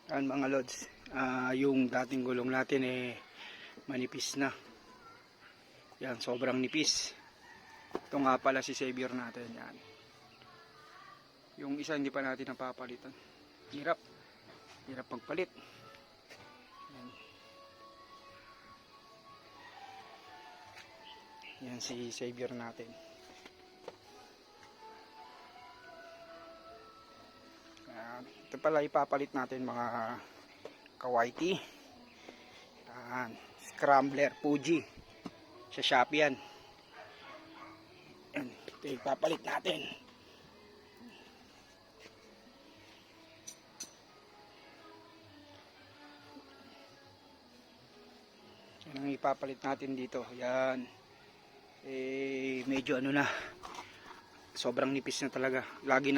Yan mga lods, yung dating gulong natin manipis na. Yan, sobrang nipis. Ito nga pala si Savior natin. Yan. Yung isa hindi pa natin napapalitan. Hirap magpalit. Yan. Yan si Savior natin. Ito pala ipapalit natin mga kawaiti. Scrambler Fuji sa Shopee yan. Ito ipapalit natin. Yan ang ipapalit natin dito. Yan. Medyo ano na, sobrang nipis na talaga. Lagi